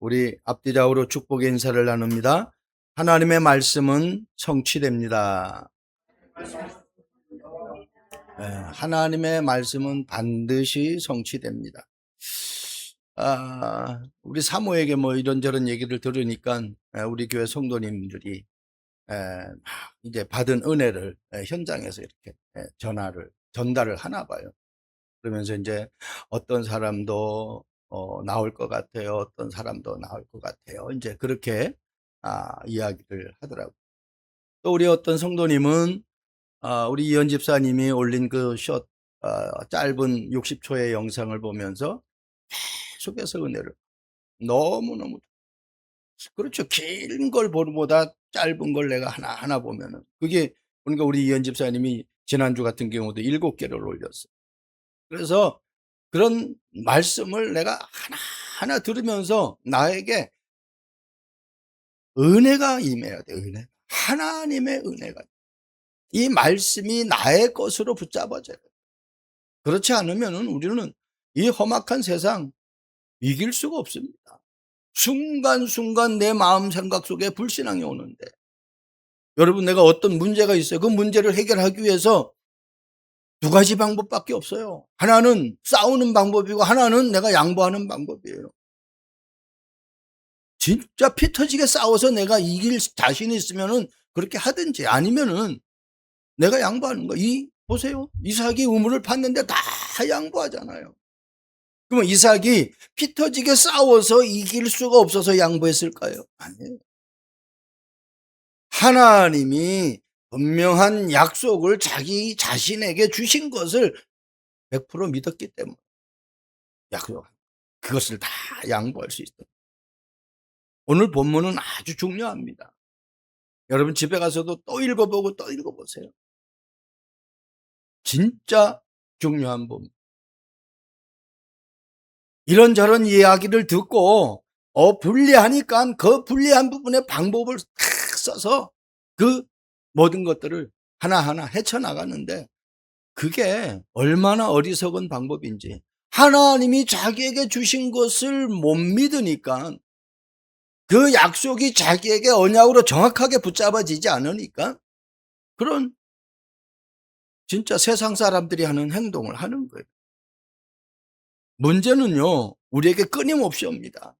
우리 앞뒤좌우로 축복의 인사를 나눕니다. 하나님의 말씀은 성취됩니다. 하나님의 말씀은 반드시 성취됩니다. 우리 사모에게 뭐 이런저런 얘기를 들으니까 우리 교회 성도님들이 이제 받은 은혜를 현장에서 이렇게 전달을 하나 봐요. 그러면서 이제 어떤 사람도 나올 것 같아요. 어떤 사람도 나올 것 같아요. 이제 그렇게 이야기를 하더라고요. 또 우리 어떤 성도님은 우리 이현 집사님이 올린 그 짧은 60초의 영상을 보면서 계속해서 은혜를 너무너무 그렇죠. 긴 걸 보는보다 짧은 걸 내가 하나하나 보면은 그게 그러니까 우리 이현 집사님이 지난주 같은 경우도 7개를 올렸어요. 그래서 그런 말씀을 내가 하나하나 들으면서 나에게 은혜가 임해야 돼. 은혜. 하나님의 은혜가. 이 말씀이 나의 것으로 붙잡아져야 돼. 그렇지 않으면 우리는 이 험악한 세상 이길 수가 없습니다. 순간순간 내 마음 생각 속에 불신앙이 오는데 여러분, 내가 어떤 문제가 있어요. 그 문제를 해결하기 위해서 두 가지 방법밖에 없어요. 하나는 싸우는 방법이고 하나는 내가 양보하는 방법이에요. 진짜 피 터지게 싸워서 내가 이길 자신이 있으면은 그렇게 하든지, 아니면은 내가 양보하는 거. 보세요. 이삭이 우물을 팠는데 다 양보하잖아요. 그러면 이삭이 피 터지게 싸워서 이길 수가 없어서 양보했을까요? 아니에요. 하나님이 분명한 약속을 자기 자신에게 주신 것을 100% 믿었기 때문에 그것을 다 양보할 수 있어요. 오늘 본문은 아주 중요합니다. 여러분 집에 가서도 또 읽어보고 또 읽어보세요. 진짜 중요한 부분. 이런저런 이야기를 듣고 불리하니까 그 불리한 부분의 방법을 탁 써서 그 모든 것들을 하나하나 헤쳐나가는데, 그게 얼마나 어리석은 방법인지. 하나님이 자기에게 주신 것을 못 믿으니까, 그 약속이 자기에게 언약으로 정확하게 붙잡아지지 않으니까 그런 진짜 세상 사람들이 하는 행동을 하는 거예요. 문제는요, 우리에게 끊임없이 옵니다.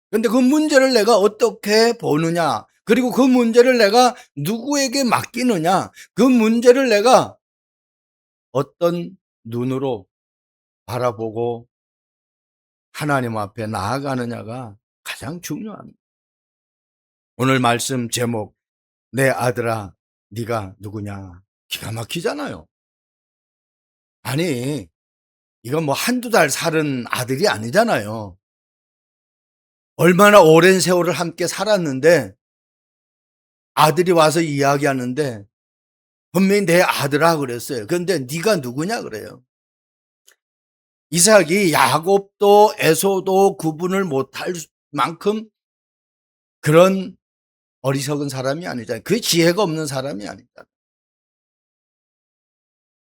그런데 그 문제를 내가 어떻게 보느냐, 그리고 그 문제를 내가 누구에게 맡기느냐, 그 문제를 내가 어떤 눈으로 바라보고 하나님 앞에 나아가느냐가 가장 중요합니다. 오늘 말씀 제목, 내 아들아 네가 누구냐, 기가 막히잖아요. 아니, 이건 뭐 한두 달 살은 아들이 아니잖아요. 얼마나 오랜 세월을 함께 살았는데 아들이 와서 이야기하는데 분명히 내 아들아 그랬어요. 그런데 네가 누구냐 그래요. 이삭이 야곱도 에서도 구분을 못할 만큼 그런 어리석은 사람이 아니잖아요. 그 지혜가 없는 사람이 아니잖아요.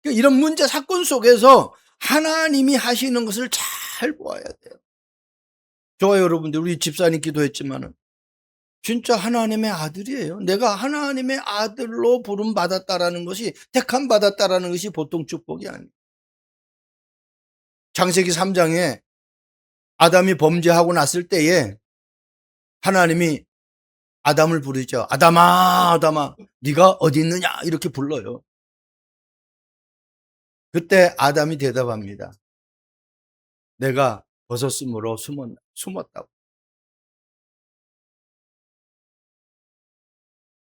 이런 문제 사건 속에서 하나님이 하시는 것을 잘 보아야 돼요. 저와 여러분들, 우리 집사님 기도했지만은 진짜 하나님의 아들이에요. 내가 하나님의 아들로 부름받았다라는 것이, 택함 받았다라는 것이 보통 축복이 아니에요. 창세기 3장에 아담이 범죄하고 났을 때에 하나님이 아담을 부르죠. 아담아, 아담아, 네가 어디 있느냐 이렇게 불러요. 그때 아담이 대답합니다. 내가 벗었으므로 숨었다고.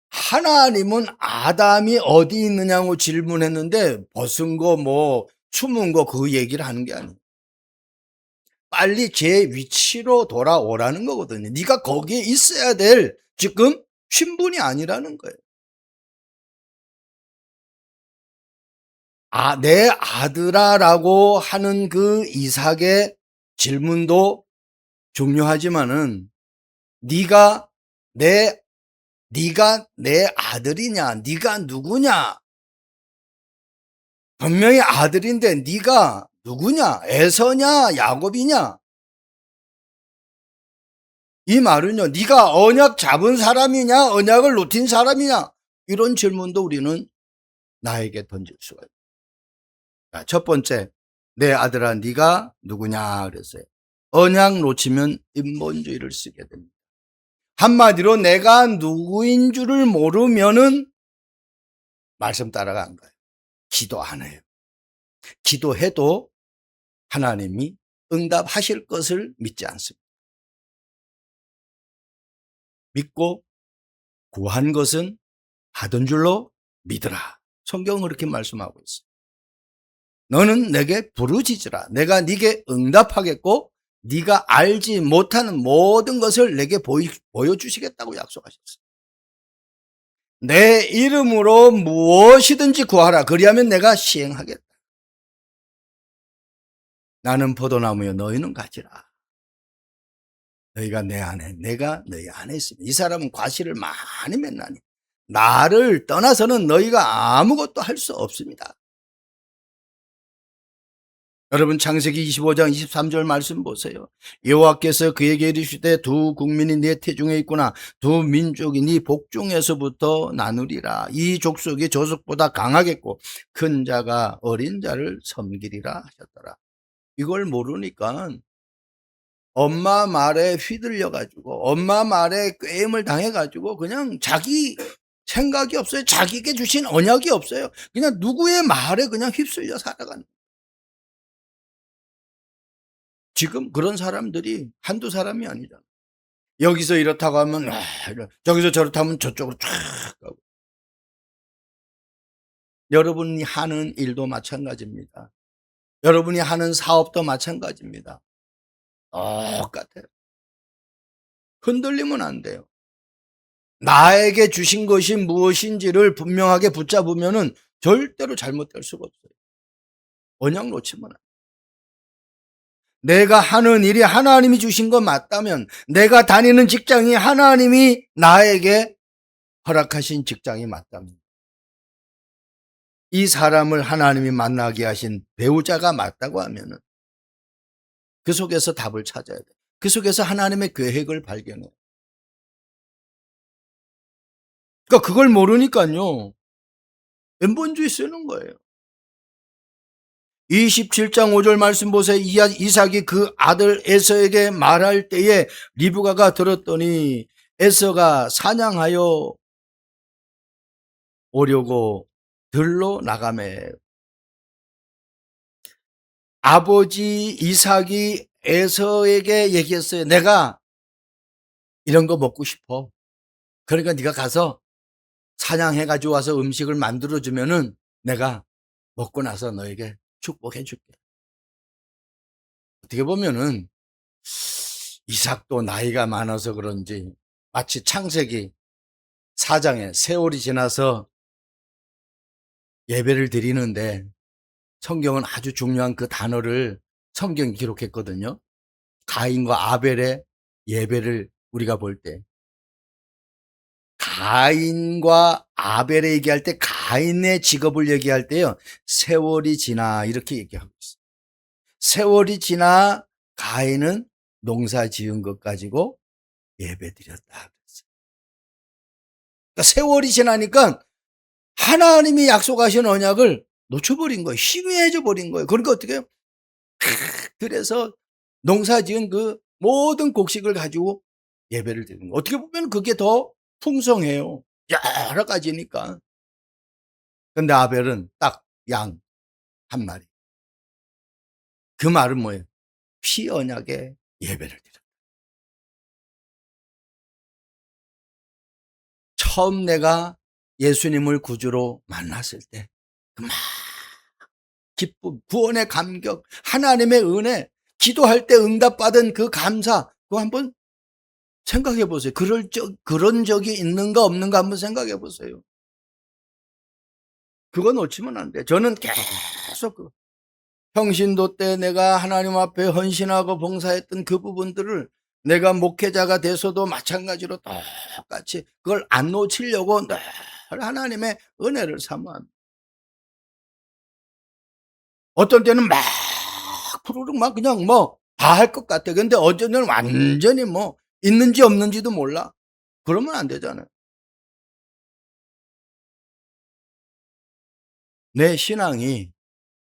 하나님은 아담이 어디 있느냐고 질문했는데 벗은 거 뭐 숨은 거 그 얘기를 하는 게 아니에요. 빨리 제 위치로 돌아오라는 거거든요. 네가 거기에 있어야 될 지금 신분이 아니라는 거예요. 내 아들아라고 하는 그 이삭의 질문도 중요하지만은 네가 내 아들이냐, 네가 누구냐, 분명히 아들인데 네가 누구냐, 에서냐 야곱이냐, 이 말은요, 네가 언약 잡은 사람이냐, 언약을 놓친 사람이냐, 이런 질문도 우리는 나에게 던질 수가 있어요. 자, 첫 번째, 내 아들아, 네가 누구냐 그랬어요. 언약 놓치면 인본주의를 쓰게 됩니다. 한마디로 내가 누구인 줄을 모르면은 말씀 따라가 안 가요. 기도 안 해요. 기도해도 하나님이 응답하실 것을 믿지 않습니다. 믿고 구한 것은 받은 줄로 믿으라. 성경은 그렇게 말씀하고 있어요. 너는 내게 부르짖으라. 내가 네게 응답하겠고 네가 알지 못하는 모든 것을 내게 보여주시겠다고 약속하셨어요. 내 이름으로 무엇이든지 구하라. 그리하면 내가 시행하겠다. 나는 포도나무여 너희는 가지라. 너희가 내 안에, 내가 너희 안에 있으면 이 사람은 과실을 많이 맺나니 나를 떠나서는 너희가 아무것도 할 수 없습니다. 여러분 창세기 25장 23절 말씀 보세요. 여호와께서 그에게 이르시되 두 국민이 네 태중에 있구나. 두 민족이 네 복중에서부터 나누리라. 이 족속이 조속보다 강하겠고 큰 자가 어린 자를 섬기리라 하셨더라. 이걸 모르니까 엄마 말에 휘둘려 가지고 엄마 말에 꾀임을 당해 가지고 그냥 자기 생각이 없어요. 자기에게 주신 언약이 없어요. 그냥 누구의 말에 그냥 휩쓸려 살아가는. 지금 그런 사람들이 한두 사람이 아니잖아. 여기서 이렇다고 하면 저기서 저렇다 하면 저쪽으로 쫙 가고. 여러분이 하는 일도 마찬가지입니다. 여러분이 하는 사업도 마찬가지입니다. 똑같아요. 흔들리면 안 돼요. 나에게 주신 것이 무엇인지를 분명하게 붙잡으면은 절대로 잘못될 수가 없어요. 언약 놓치면 안 돼요. 내가 하는 일이 하나님이 주신 거 맞다면, 내가 다니는 직장이 하나님이 나에게 허락하신 직장이 맞다면, 이 사람을 하나님이 만나게 하신 배우자가 맞다고 하면은 그 속에서 답을 찾아야 돼. 그 속에서 하나님의 계획을 발견해. 그러니까 그걸 모르니까요, 왼본주의 쓰는 거예요. 27장 5절 말씀 보세요. 이삭이 그 아들 에서에게 말할 때에 리브가가 들었더니 에서가 사냥하여 오려고 들로 나가매. 아버지 이삭이 에서에게 얘기했어요. 내가 이런 거 먹고 싶어. 그러니까 네가 가서 사냥해 가지고 와서 음식을 만들어 주면은 내가 먹고 나서 너에게 축복해 줄게. 어떻게 보면은 이삭도 나이가 많아서 그런지 마치 창세기 4장에 세월이 지나서 예배를 드리는데 성경은 아주 중요한 그 단어를 성경이 기록했거든요. 가인과 아벨의 예배를 우리가 볼 때 가인과 아벨의 얘기할 때 가인의 직업을 얘기할 때요. 세월이 지나 이렇게 얘기하고 있어요. 세월이 지나 가인은 농사 지은 것 가지고 예배 드렸다 그랬어요. 그러니까 세월이 지나니까 하나님이 약속하신 언약을 놓쳐버린 거예요. 희미해져 버린 거예요. 그러니까 어떻게 해요? 그래서 농사 지은 그 모든 곡식을 가지고 예배를 드리는 거예요. 어떻게 보면 그게 더 풍성해요. 여러 가지니까. 근데 아벨은 딱 양 한 마리. 그 말은 뭐예요? 피 언약의 예배를 드렸다. 처음 내가 예수님을 구주로 만났을 때 그 막 기쁨, 구원의 감격, 하나님의 은혜, 기도할 때 응답받은 그 감사, 그거 한번 생각해 보세요. 그런 적이 있는가 없는가 한번 생각해 보세요. 그거 놓치면 안 돼. 저는 계속 평신도 때 내가 하나님 앞에 헌신하고 봉사했던 그 부분들을 내가 목회자가 돼서도 마찬가지로 똑같이 그걸 안 놓치려고 늘 하나님의 은혜를 사모합니다. 어떤 때는 막 푸르륵 막 그냥 뭐 다 할 것 같아. 근데 어떤 때는 완전히 뭐 있는지 없는지도 몰라. 그러면 안 되잖아요. 내 신앙이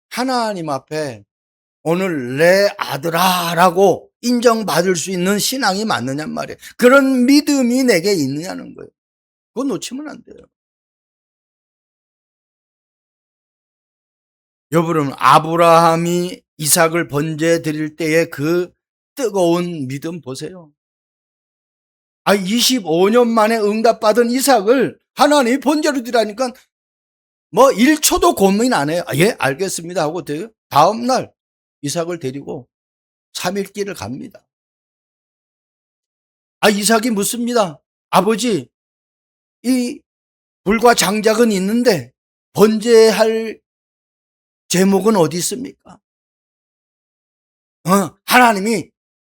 하나님 앞에 오늘 내 아들아라고 인정받을 수 있는 신앙이 맞느냔 말이에요. 그런 믿음이 내게 있느냐는 거예요. 그거 놓치면 안 돼요. 여러분, 아브라함이 이삭을 번제 드릴 때의 그 뜨거운 믿음 보세요. 25년 만에 응답받은 이삭을 하나님이 번제로 드리라니까 뭐 1초도 고민 안 해요. 예, 알겠습니다 하고 돼요. 다음날 이삭을 데리고 3일 길을 갑니다. 이삭이 묻습니다. 아버지, 이 불과 장작은 있는데 번제할 제목은 어디 있습니까? 하나님이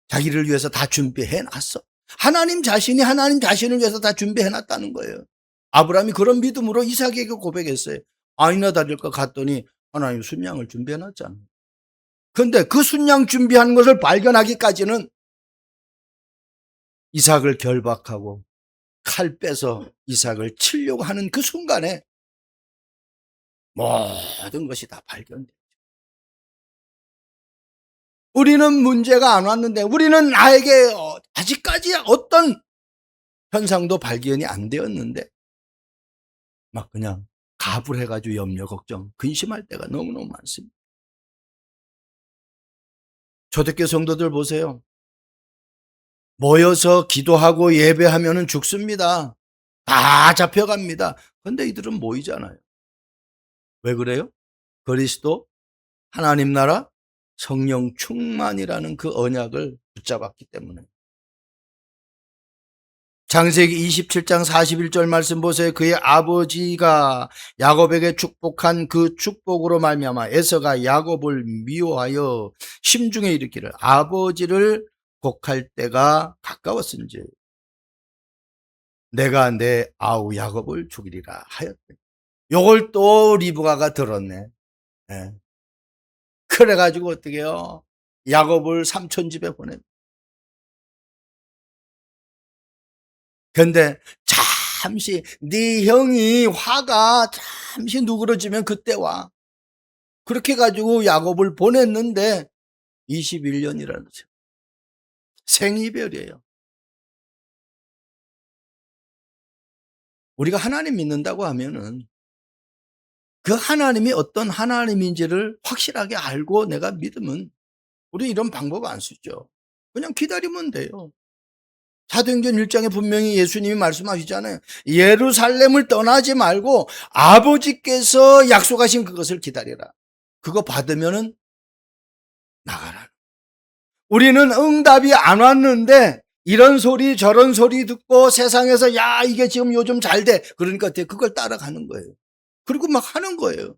자기를 위해서 다 준비해 놨어. 하나님 자신을 위해서 다 준비해 놨다는 거예요. 아브라함이 그런 믿음으로 이삭에게 고백했어요. 아니나 다를까 갔더니 하나님 순양을 준비해 놨잖아요. 근데 그 순양 준비한 것을 발견하기까지는 이삭을 결박하고 칼 빼서 이삭을 치려고 하는 그 순간에 모든 것이 다 발견돼요. 우리는 문제가 안 왔는데 우리는 나에게 아직까지 어떤 현상도 발견이 안 되었는데 막 그냥 가불해가지고 염려, 걱정, 근심할 때가 너무너무 많습니다. 초대교회 성도들 보세요. 모여서 기도하고 예배하면 죽습니다. 다 잡혀갑니다. 그런데 이들은 모이잖아요. 왜 그래요? 그리스도, 하나님 나라, 성령 충만이라는 그 언약을 붙잡았기 때문에. 창세기 27장 41절 말씀 보세요. 그의 아버지가 야곱에게 축복한 그 축복으로 말미암아 에서가 야곱을 미워하여 심중에 이르기를 아버지를 곡할 때가 가까웠은지 내가 내 아우 야곱을 죽이리라 하였대. 요걸 또 리브가가 들었네. 예. 그래가지고 어떻게 해요? 야곱을 삼촌 집에 보내. 근데 잠시 네 형이 화가 잠시 누그러지면 그때 와. 그렇게 가지고 야곱을 보냈는데 21년이라는 거죠. 생이별이에요. 우리가 하나님 믿는다고 하면은 그 하나님이 어떤 하나님인지를 확실하게 알고 내가 믿으면 우리 이런 방법 안 쓰죠. 그냥 기다리면 돼요. 사도행전 1장에 분명히 예수님이 말씀하시잖아요. 예루살렘을 떠나지 말고 아버지께서 약속하신 그것을 기다리라. 그거 받으면은 나가라. 우리는 응답이 안 왔는데 이런 소리 저런 소리 듣고 세상에서 야 이게 지금 요즘 잘 돼. 그러니까 그걸 따라가는 거예요. 그리고 막 하는 거예요.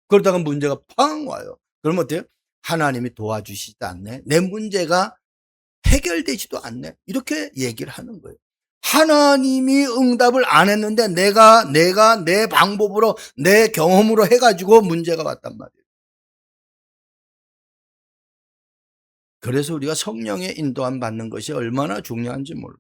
그러다가 문제가 팡 와요. 그러면 어때요? 하나님이 도와주시지 않네. 내 문제가 해결되지도 않네. 이렇게 얘기를 하는 거예요. 하나님이 응답을 안 했는데 내가 내 방법으로 내 경험으로 해가지고 문제가 왔단 말이에요. 그래서 우리가 성령의 인도함 받는 것이 얼마나 중요한지 몰라.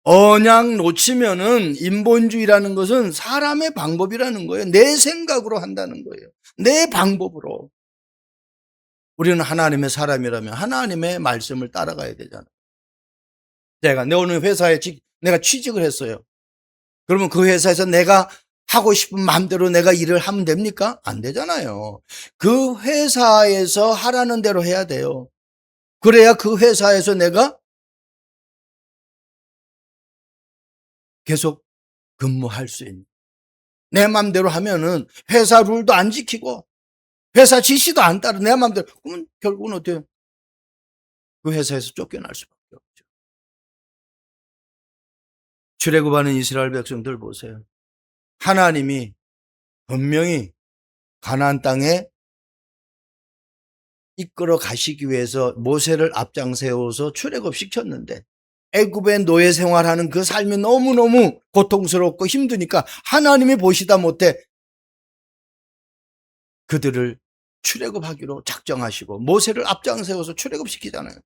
언약 놓치면은 인본주의라는 것은 사람의 방법이라는 거예요. 내 생각으로 한다는 거예요. 내 방법으로. 우리는 하나님의 사람이라면 하나님의 말씀을 따라가야 되잖아요. 내 오늘 회사에 내가 취직을 했어요. 그러면 그 회사에서 내가 하고 싶은 마음대로 내가 일을 하면 됩니까? 안 되잖아요. 그 회사에서 하라는 대로 해야 돼요. 그래야 그 회사에서 내가 계속 근무할 수 있는. 내 마음대로 하면은 회사 룰도 안 지키고 회사 지시도 안 따르 내 마음대로 그러면 결국은 어때요? 그 회사에서 쫓겨날 수밖에 없죠. 출애굽하는 이스라엘 백성들 보세요. 하나님이 분명히 가나안 땅에 이끌어 가시기 위해서 모세를 앞장 세워서 출애굽시켰는데 애굽의 노예 생활하는 그 삶이 너무너무 고통스럽고 힘드니까 하나님이 보시다 못해 그들을 출애굽하기로 작정하시고 모세를 앞장 세워서 출애굽시키잖아요.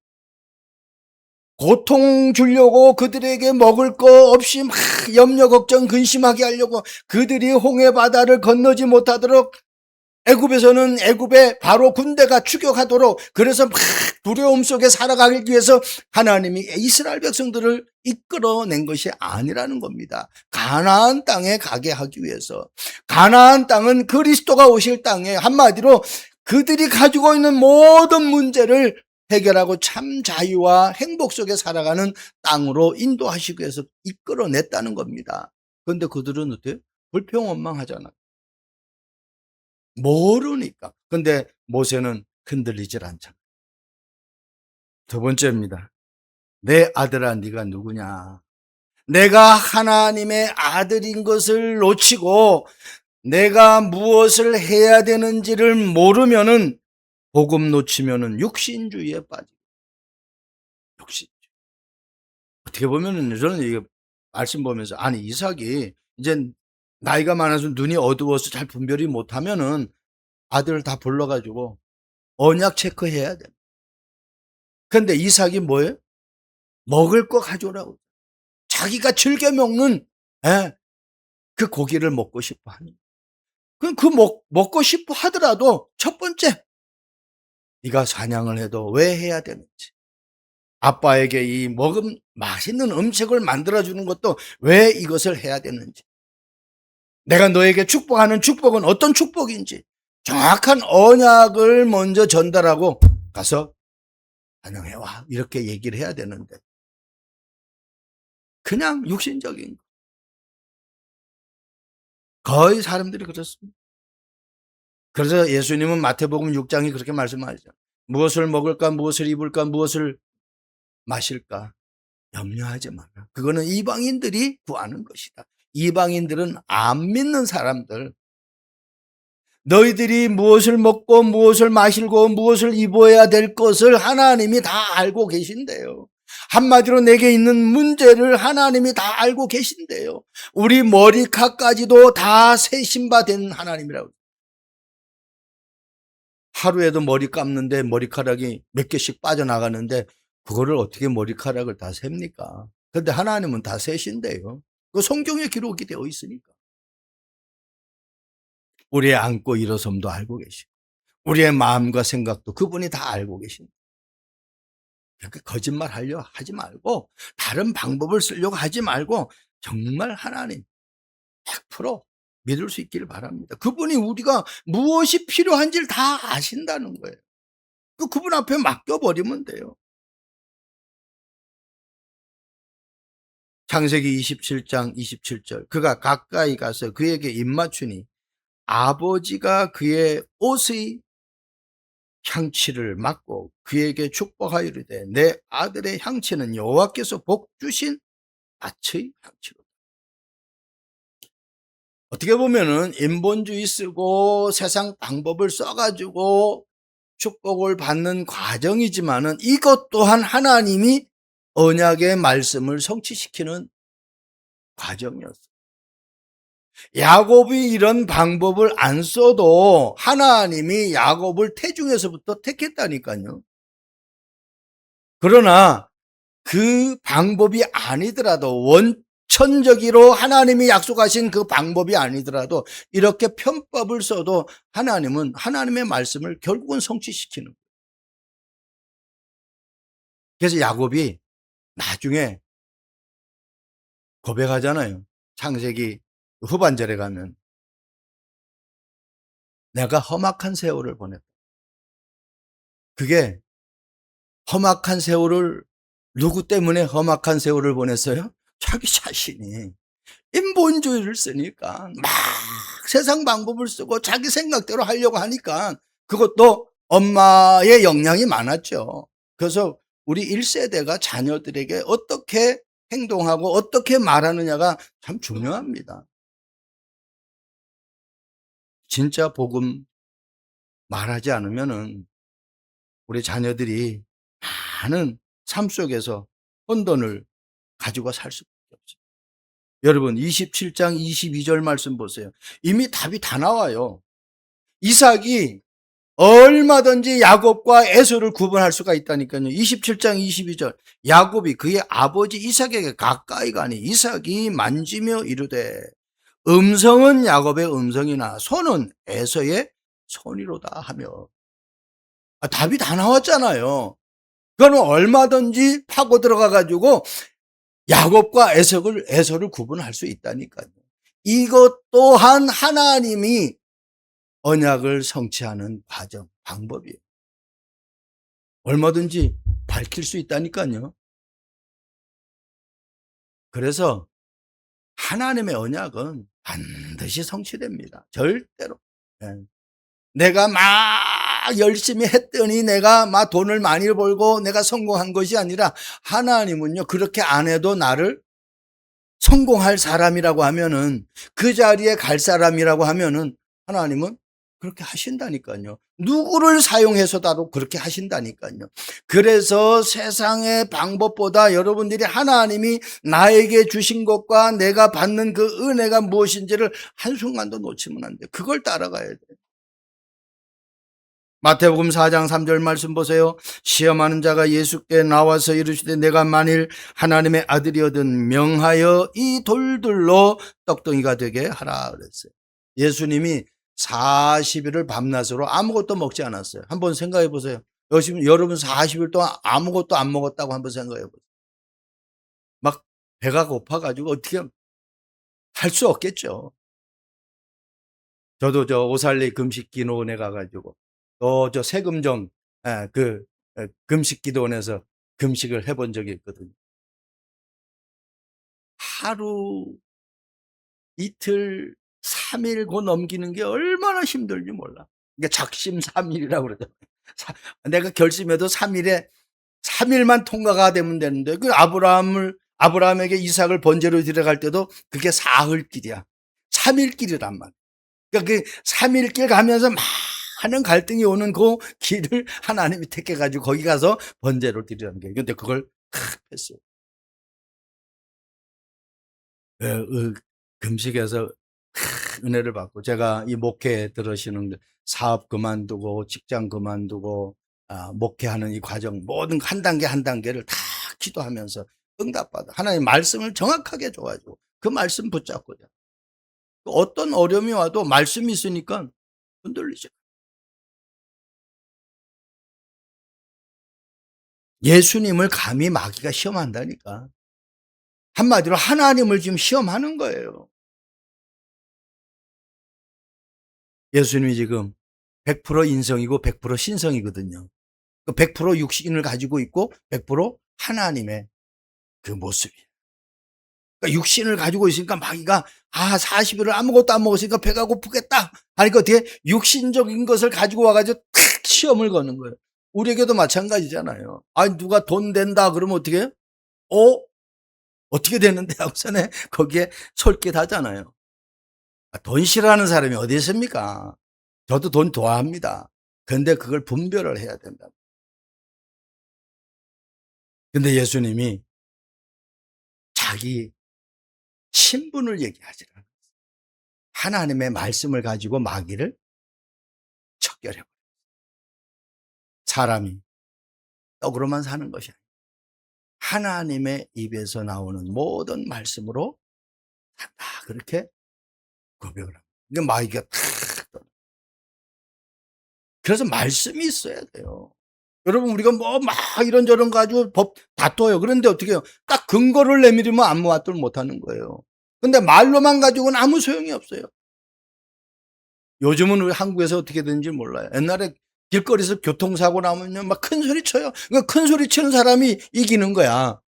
고통 주려고 그들에게 먹을 거 없이 막 염려 걱정 근심하게 하려고 그들이 홍해 바다를 건너지 못하도록 애굽에서는 애굽에 바로 군대가 추격하도록 그래서 막 두려움 속에 살아가기 위해서 하나님이 이스라엘 백성들을 이끌어낸 것이 아니라는 겁니다. 가나안 땅에 가게 하기 위해서. 가나안 땅은 그리스도가 오실 땅에 한마디로 그들이 가지고 있는 모든 문제를 해결하고 참 자유와 행복 속에 살아가는 땅으로 인도하시기 위해서 이끌어냈다는 겁니다. 그런데 그들은 어때요? 불평원망하잖아. 모르니까. 근데 모세는 흔들리질 않잖아. 두 번째입니다. 내 아들아 네가 누구냐? 내가 하나님의 아들인 것을 놓치고 내가 무엇을 해야 되는지를 모르면은 복음 놓치면은 육신주의에 빠지고 육신주의. 어떻게 보면은 저는 이게 말씀 보면서 아니 이삭이 이제 나이가 많아서 눈이 어두워서 잘 분별이 못하면은 아들 다 불러가지고 언약 체크해야 돼. 근데 이삭이 뭐예요? 먹을 거 가져오라고. 자기가 즐겨 먹는 예, 그 고기를 먹고 싶어 하는. 그럼 먹고 싶어 하더라도 첫 번째 네가 사냥을 해도 왜 해야 되는지. 아빠에게 이 맛있는 음식을 만들어 주는 것도 왜 이것을 해야 되는지. 내가 너에게 축복하는 축복은 어떤 축복인지 정확한 언약을 먼저 전달하고 가서 사냥해 와. 이렇게 얘기를 해야 되는데 그냥 육신적인 거. 거의 사람들이 그렇습니다. 그래서 예수님은 마태복음 6장이 그렇게 말씀하시죠. 무엇을 먹을까, 무엇을 입을까, 무엇을 마실까 염려하지 마라. 그거는 이방인들이 구하는 것이다. 이방인들은 안 믿는 사람들. 너희들이 무엇을 먹고 무엇을 마시고 무엇을 입어야 될 것을 하나님이 다 알고 계신대요. 한마디로 내게 있는 문제를 하나님이 다 알고 계신대요. 우리 머리카락까지도 다 세신 바 된 하나님이라고. 하루에도 머리 감는데 머리카락이 몇 개씩 빠져나가는데 그거를 어떻게 머리카락을 다 셉니까? 그런데 하나님은 다 세신대요. 그 성경에 기록이 되어 있으니까. 우리의 앉고 일어섬도 알고 계시고 우리의 마음과 생각도 그분이 다 알고 계십니다. 그러니까 거짓말 하려 하지 말고 다른 방법을 쓰려고 하지 말고 정말 하나님 100% 믿을 수 있기를 바랍니다. 그분이 우리가 무엇이 필요한지를 다 아신다는 거예요. 그분 앞에 맡겨버리면 돼요. 창세기 27장 27절 그가 가까이 가서 그에게 입맞추니 아버지가 그의 옷의 향취를 맡고 그에게 축복하여 이르되 내 아들의 향취는 여호와께서 복 주신 밭의 향취로. 어떻게 보면은 인본주의 쓰고 세상 방법을 써가지고 축복을 받는 과정이지만은 이것 또한 하나님이 언약의 말씀을 성취시키는 과정이었어요. 야곱이 이런 방법을 안 써도 하나님이 야곱을 태중에서부터 택했다니까요. 그러나 그 방법이 아니더라도 원천적으로 하나님이 약속하신 그 방법이 아니더라도 이렇게 편법을 써도 하나님은 하나님의 말씀을 결국은 성취시키는 거예요. 그래서 야곱이 나중에 고백하잖아요. 창세기 후반절에 가면 내가 험악한 세월을 보냈다. 그게 험악한 세월을 누구 때문에 험악한 세월을 보냈어요? 자기 자신이 인본주의를 쓰니까 막 세상 방법을 쓰고 자기 생각대로 하려고 하니까 그것도 엄마의 영향이 많았죠. 그래서 우리 1세대가 자녀들에게 어떻게 행동하고 어떻게 말하느냐가 참 중요합니다. 진짜 복음 말하지 않으면은 우리 자녀들이 많은 삶 속에서 혼돈을 가지고 살 수밖에 없어요. 여러분 27장 22절 말씀 보세요. 이미 답이 다 나와요. 이삭이 얼마든지 야곱과 에서를 구분할 수가 있다니까요. 27장 22절 야곱이 그의 아버지 이삭에게 가까이 가니 이삭이 만지며 이르되 음성은 야곱의 음성이나 손은 에서의 손이로다 하며 답이 다 나왔잖아요. 그거는 얼마든지 파고 들어가 가지고 야곱과 에서를 구분할 수 있다니까요. 이것 또한 하나님이 언약을 성취하는 과정, 방법이에요. 얼마든지 밝힐 수 있다니까요. 그래서 하나님의 언약은 반드시 성취됩니다. 절대로. 예. 내가 막 열심히 했더니 내가 막 돈을 많이 벌고 내가 성공한 것이 아니라 하나님은요, 그렇게 안 해도 나를 성공할 사람이라고 하면은, 그 자리에 갈 사람이라고 하면은 하나님은 그렇게 하신다니까요. 누구를 사용해서라도 그렇게 하신다니까요. 그래서 세상의 방법보다 여러분들이 하나님이 나에게 주신 것과 내가 받는 그 은혜가 무엇인지를 한순간도 놓치면 안 돼. 그걸 따라가야 돼. 마태복음 4장 3절 말씀 보세요. 시험하는 자가 예수께 나와서 이르시되 내가 만일 하나님의 아들이거든 명하여 이 돌들로 떡덩이가 되게 하라 그랬어요. 예수님이 40일을 밤낮으로 아무것도 먹지 않았어요. 한번 생각해 보세요. 여러분 40일 동안 아무것도 안 먹었다고 한번 생각해 보세요. 막 배가 고파가지고 어떻게 할 수 없겠죠. 저도 저 오살리 금식기도원에 가가지고 또 저 세금정 금식기도원에서 금식을 해본 적이 있거든요. 하루, 이틀, 3일 고 넘기는 게 얼마나 힘들지 몰라. 이게 작심 3일이라고 그러잖아요. 내가 결심해도 3일만 통과가 되면 되는데, 그 아브라함에게 이삭을 번제로 데려갈 때도 그게 사흘 길이야. 3일 길이란 말이야. 그러니까 그 3일 길 가면서 많은 갈등이 오는 그 길을 하나님이 택해가지고 거기 가서 번제를 드리라는 거예요. 근데 그걸 했어요. 금식에서 은혜를 받고, 제가 이 목회 들으시는 사업 그만두고 직장 그만두고 목회하는 이 과정 모든 한 단계 한 단계를 다 기도하면서 응답받아 하나님 말씀을 정확하게 줘가지고 그 말씀 붙잡고자 어떤 어려움이 와도 말씀이 있으니까 흔들리죠. 예수님을 감히 마귀가 시험한다니까. 한마디로 하나님을 지금 시험하는 거예요. 예수님이 지금 100% 인성이고 100% 신성이거든요. 100% 육신을 가지고 있고 100% 하나님의 그 모습이에요. 그러니까 육신을 가지고 있으니까 마귀가 40일을 아무것도 안 먹었으니까 배가 고프겠다 하니까 어떻게 육신적인 것을 가지고 와가지고 탁 시험을 거는 거예요. 우리에게도 마찬가지잖아요. 누가 돈 된다 그러면 어떻게 해요? 어떻게 되는데 하고서는 거기에 솔깃하잖아요. 돈 싫어하는 사람이 어디 있습니까? 저도 돈 좋아합니다. 그런데 그걸 분별을 해야 된다. 근데 예수님이 자기 신분을 얘기하지 않아요. 하나님의 말씀을 가지고 마귀를 척결해. 사람이 떡으로만 사는 것이 아니에요. 하나님의 입에서 나오는 모든 말씀으로 산다. 그렇게 고백을 합니다. 이게 마귀가 탁. 그래서 말씀이 있어야 돼요. 여러분, 우리가 뭐 막 이런저런 가지고 법 다퉈요. 그런데 어떻게 해요? 딱 근거를 내밀으면 아무 말도 못하는 거예요. 근데 말로만 가지고는 아무 소용이 없어요. 요즘은 우리 한국에서 어떻게 되는지 몰라요. 옛날에 길거리에서 교통사고 나면요, 막 큰 소리 쳐요. 그러니까 큰 소리 치는 사람이 이기는 거야.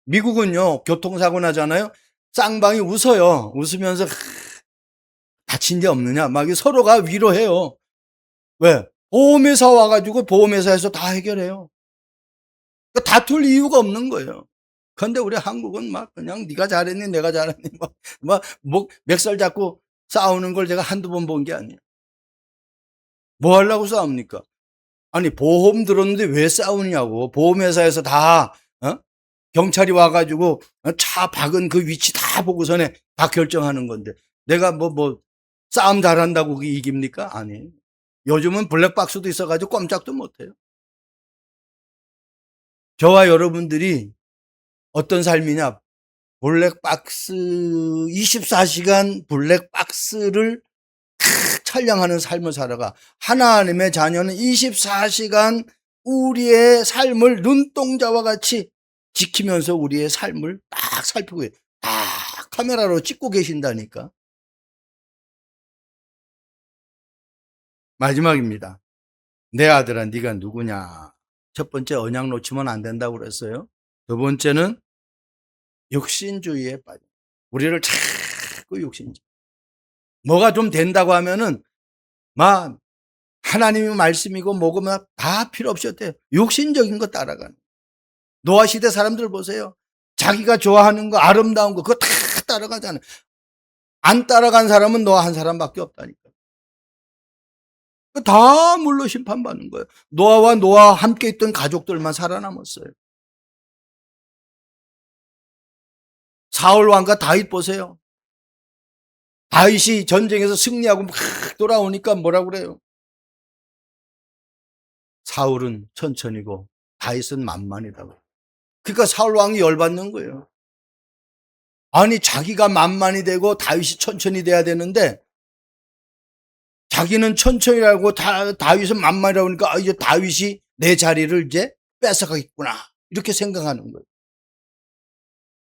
미국은요, 교통사고 나잖아요. 쌍방이 웃어요. 웃으면서 다친 데 없느냐? 막 서로가 위로해요. 왜? 보험회사 와가지고 보험회사에서 다 해결해요. 그러니까 다툴 이유가 없는 거예요. 그런데 우리 한국은 막 그냥 네가 잘했니 내가 잘했니 막 멱살 잡고 싸우는 걸 제가 한두 번 본 게 아니에요. 뭐 하려고 싸웁니까? 아니 보험 들었는데 왜 싸우냐고. 보험회사에서 다 경찰이 와가지고 차 박은 그 위치 다 보고서는 다 결정하는 건데 내가 뭐 싸움 잘한다고 그게 이깁니까? 아니에요. 요즘은 블랙박스도 있어 가지고 꼼짝도 못 해요. 저와 여러분들이 어떤 삶이냐? 블랙박스 24시간 블랙박스를 촬영하는 삶을 살아가. 하나님의 자녀는 24시간 우리의 삶을 눈동자와 같이 지키면서 우리의 삶을 딱 살피고 딱 카메라로 찍고 계신다니까. 마지막입니다. 내 아들아 네가 누구냐. 첫 번째 언약 놓치면 안 된다고 그랬어요. 두 번째는 욕심주의에 빠져. 우리를 자꾸 욕심주의. 뭐가 좀 된다고 하면은 막 하나님의 말씀이고 뭐고 막 다 필요 없이 어때요? 욕심적인 거 따라가는. 노아 시대 사람들 보세요. 자기가 좋아하는 거 아름다운 거 그거 다 따라가잖아요. 안 따라간 사람은 노아 한 사람밖에 없다니까. 다 물로 심판받는 거예요. 노아와 노아 함께 있던 가족들만 살아남았어요. 사울 왕과 다윗 보세요. 다윗이 전쟁에서 승리하고 막 돌아오니까 뭐라 그래요? 사울은 천천히고 다윗은 만만이다고. 그러니까 사울 왕이 열받는 거예요. 아니 자기가 만만이 되고 다윗이 천천히 돼야 되는데 자기는 천천히라고 다윗은 만만이라고 하니까 이제 다윗이 내 자리를 이제 뺏어가겠구나 이렇게 생각하는 거예요.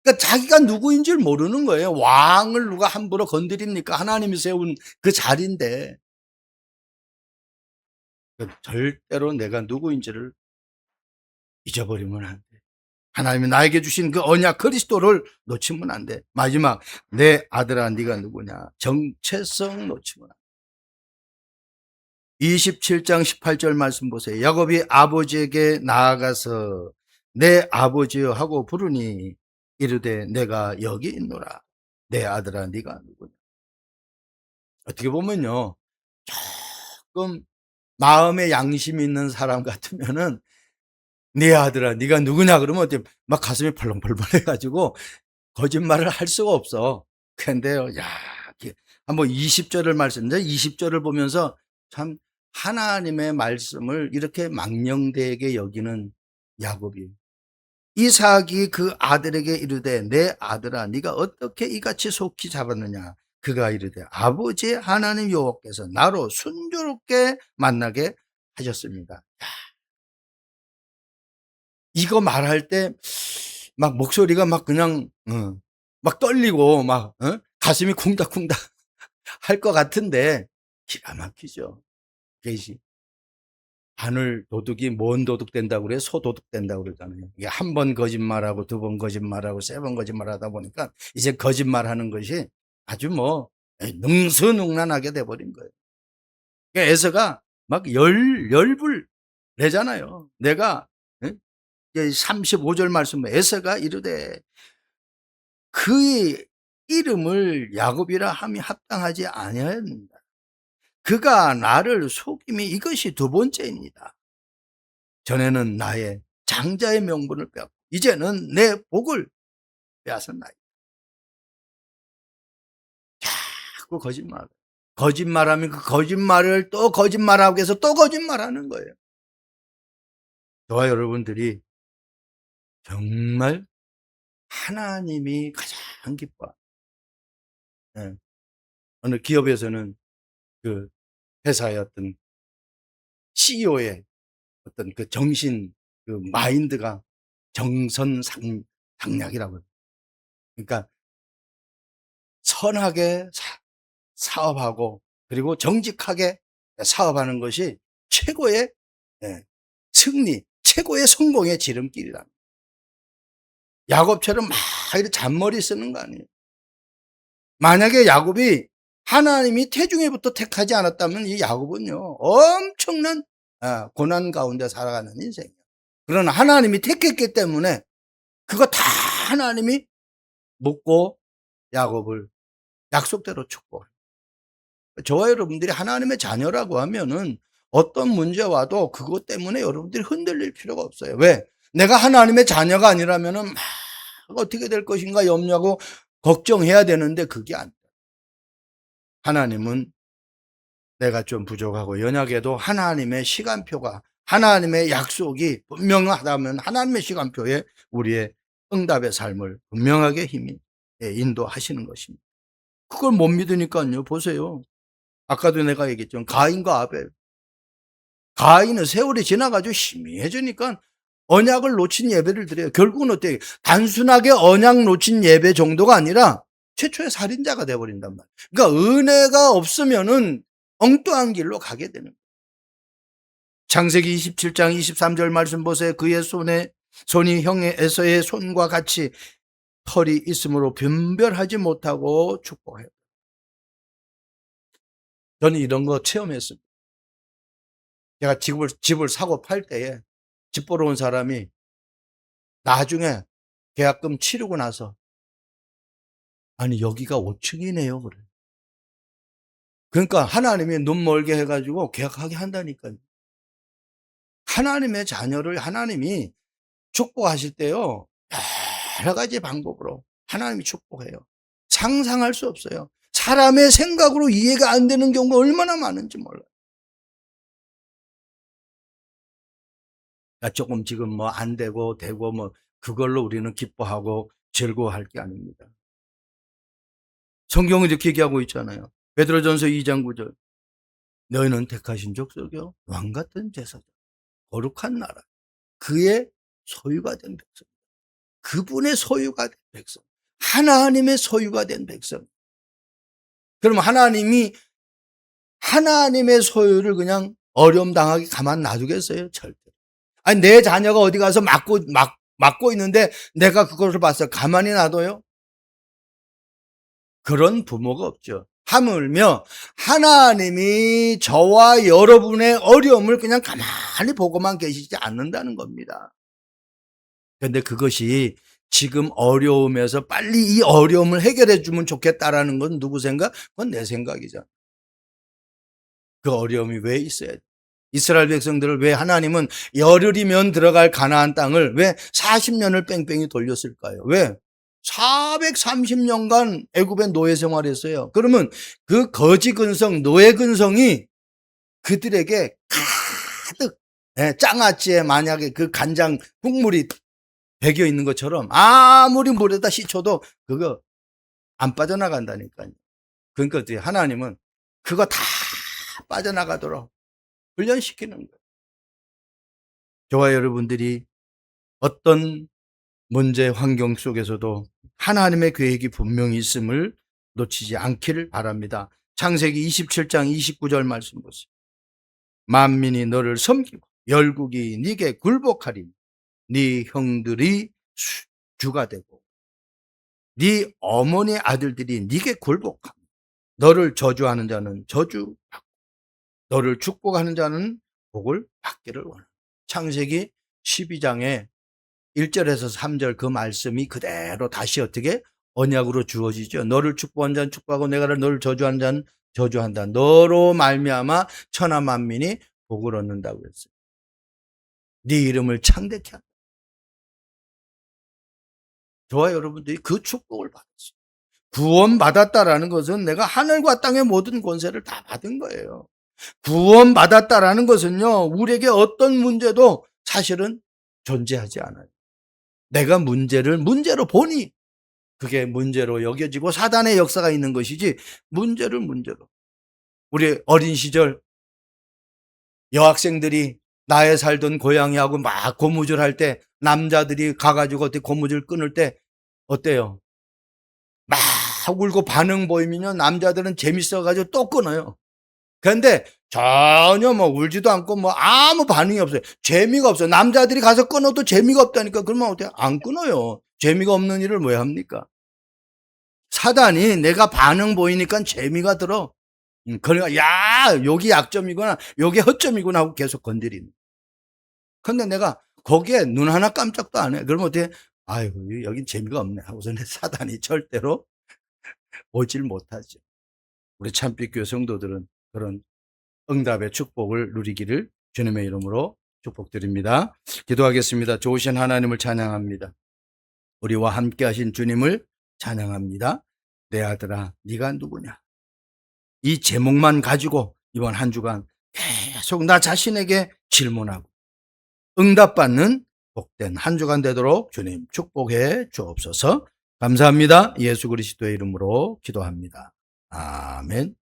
그러니까 자기가 누구인 줄 모르는 거예요. 왕을 누가 함부로 건드립니까? 하나님이 세운 그 자리인데 절대로 내가 누구인지를 잊어버리면 안 돼. 하나님이 나에게 주신 그 언약 그리스도를 놓치면 안 돼. 마지막 내 아들아 네가 누구냐. 정체성 놓치면 안 돼. 27장 18절 말씀 보세요. 야곱이 아버지에게 나아가서 내 아버지여 하고 부르니 이르되 내가 여기 있노라. 내 아들아 네가 누구냐. 어떻게 보면요. 조금 마음에 양심이 있는 사람 같으면은 네 아들아 네가 누구냐 그러면 어때 막 가슴이 벌렁벌렁 해가지고 거짓말을 할 수가 없어. 근데요, 야, 한번 20절을 말씀인데 20절을 보면서 참 하나님의 말씀을 이렇게 망령되게 여기는 야곱이 이삭이 그 아들에게 이르되 내 아들아 네가 어떻게 이같이 속히 잡았느냐. 그가 이르되 아버지 하나님 여호와께서 나로 순조롭게 만나게 하셨습니다. 이거 말할 때 막 목소리가 막 그냥 막 떨리고 막 가슴이 쿵닥쿵닥 할 것 같은데 기가 막히죠. 그것이 바늘 도둑이 뭔 도둑 된다고 그래요? 소 도둑 된다고 그러잖아요. 이게 한 번 거짓말하고 두 번 거짓말하고 세 번 거짓말하다 보니까 이제 거짓말하는 것이 아주 뭐 능수능란하게 돼버린 거예요. 그러니까 에서가 막 열불 내잖아요. 내가 35절 말씀 에서가 이르되 그의 이름을 야곱이라 함이 합당하지 아니하였느니라. 그가 나를 속임이 이것이 두 번째입니다. 전에는 나의 장자의 명분을 빼앗고 이제는 내 복을 빼앗았나이다. 자꾸 거짓말. 거짓말하면 그 거짓말을 또 거짓말하고 해서 또 거짓말하는 거예요. 저와 여러분들이 정말 하나님이 가장 기뻐. 예. 어느 기업에서는 그 회사의 어떤 CEO의 어떤 그 정신, 그 마인드가 정선상략이라고. 그러니까 선하게 사업하고 그리고 정직하게 사업하는 것이 최고의 승리, 최고의 성공의 지름길이다. 야곱처럼 막 이렇게 잔머리 쓰는 거 아니에요. 만약에 야곱이 하나님이 태중에부터 택하지 않았다면 이 야곱은요 엄청난 고난 가운데 살아가는 인생이에요. 그러나 하나님이 택했기 때문에 그거 다 하나님이 묻고 야곱을 약속대로 축복해요. 저와 여러분들이 하나님의 자녀라고 하면은 어떤 문제 와도 그것 때문에 여러분들이 흔들릴 필요가 없어요. 왜? 내가 하나님의 자녀가 아니라면은 막 어떻게 될 것인가 염려하고 걱정해야 되는데 그게 안 돼요. 하나님은 내가 좀 부족하고 연약해도 하나님의 시간표가, 하나님의 약속이 분명하다면 하나님의 시간표에 우리의 응답의 삶을 분명하게 힘이 인도하시는 것입니다. 그걸 못 믿으니까요. 보세요. 아까도 내가 얘기했죠. 가인과 아벨. 가인은 세월이 지나가지고 희미해지니까 언약을 놓친 예배를 드려요. 결국은 어때요? 단순하게 언약 놓친 예배 정도가 아니라 최초의 살인자가 되어버린단 말이에요. 그러니까 은혜가 없으면은 엉뚱한 길로 가게 되는 거예요. 창세기 27장 23절 말씀 보세요. 그의 손이 형의 에서의 손과 같이 털이 있으므로 분별하지 못하고 축복해요. 저는 이런 거 체험했습니다. 제가 집을 사고 팔 때에 집 보러 온 사람이 나중에 계약금 치르고 나서 아니 여기가 5층이네요 그래. 그러니까 하나님이 눈 멀게 해가지고 계약하게 한다니까요. 하나님의 자녀를 하나님이 축복하실 때요 여러 가지 방법으로 하나님이 축복해요. 상상할 수 없어요. 사람의 생각으로 이해가 안 되는 경우가 얼마나 많은지 몰라요. 조금 지금 뭐 안 되고 뭐 그걸로 우리는 기뻐하고 즐거워할 게 아닙니다. 성경은 이렇게 얘기하고 있잖아요. 베드로전서 2장 9절. 너희는 택하신 족속이요 왕 같은 제사장, 거룩한 나라, 그의 소유가 된 백성, 그분의 소유가 된 백성, 하나님의 소유가 된 백성. 그럼 하나님이 하나님의 소유를 그냥 어려움 당하게 가만 놔두겠어요? 절대. 아니 내 자녀가 어디 가서 맞고 있는데 내가 그것을 봐서 가만히 놔둬요? 그런 부모가 없죠. 하물며 하나님이 저와 여러분의 어려움을 그냥 가만히 보고만 계시지 않는다는 겁니다. 그런데 그것이 지금 어려움에서 빨리 이 어려움을 해결해 주면 좋겠다라는 건 누구 생각? 그건 내 생각이죠. 그 어려움이 왜 있어야 돼? 이스라엘 백성들을 왜 하나님은 열흘이면 들어갈 가나안 땅을 왜 40년을 뺑뺑이 돌렸을까요? 왜? 430년간 애굽의 노예 생활했어요. 그러면 그 거지 근성, 노예 근성이 그들에게 가득 장아찌에 만약에 그 간장 국물이 배겨 있는 것처럼 아무리 물에다 씻어도 그거 안 빠져나간다니까요. 그러니까 하나님은 그거 다 빠져나가도록 훈련시키는 거예요. 저와 여러분들이 어떤 문제 환경 속에서도 하나님의 계획이 분명히 있음을 놓치지 않기를 바랍니다. 창세기 27장 29절 말씀 보세요. 만민이 너를 섬기고 열국이 네게 굴복하리니 네 형들이 주가 되고 네 어머니 아들들이 네게 굴복하며 너를 저주하는 자는 저주받고 너를 축복하는 자는 복을 받기를 원한다. 창세기 12장에 1절에서 3절 그 말씀이 그대로 다시 어떻게 언약으로 주어지죠. 너를 축복한 자는 축복하고 내가 너를 저주하는 자는 저주한다. 너로 말미암아 천하 만민이 복을 얻는다고 했어요. 네 이름을 창대케 한다. 저와 여러분들이 그 축복을 받았어요. 구원받았다라는 것은 내가 하늘과 땅의 모든 권세를 다 받은 거예요. 구원받았다라는 것은요, 우리에게 어떤 문제도 사실은 존재하지 않아요. 내가 문제를 문제로 보니 그게 문제로 여겨지고 사단의 역사가 있는 것이지 문제를 문제로. 우리 어린 시절 여학생들이 나의 살던 고양이하고 막 고무줄할 때 남자들이 가가지고 어떻게 고무줄 끊을 때 어때요? 막 울고 반응 보이면요 남자들은 재밌어가지고 또 끊어요. 그런데 전혀 뭐 울지도 않고 뭐 아무 반응이 없어요. 재미가 없어요. 남자들이 가서 끊어도 재미가 없다니까. 그러면 어때요? 안 끊어요. 재미가 없는 일을 왜 합니까? 사단이 내가 반응 보이니까 재미가 들어. 그러니까 야 여기 약점이구나 여기 허점이구나 하고 계속 건드리는. 근데 내가 거기에 눈 하나 깜짝도 안 해. 그러면 어떻게 아이고 여긴 재미가 없네 하고서는 사단이 절대로 오질 못하죠. 우리 참빛교회 성도들은 그런 응답의 축복을 누리기를 주님의 이름으로 축복드립니다. 기도하겠습니다. 좋으신 하나님을 찬양합니다. 우리와 함께 하신 주님을 찬양합니다. 내 아들아 네가 누구냐. 이 제목만 가지고 이번 한 주간 계속 나 자신에게 질문하고 응답받는 복된 한 주간 되도록 주님 축복해 주옵소서. 감사합니다. 예수 그리스도의 이름으로 기도합니다. 아멘.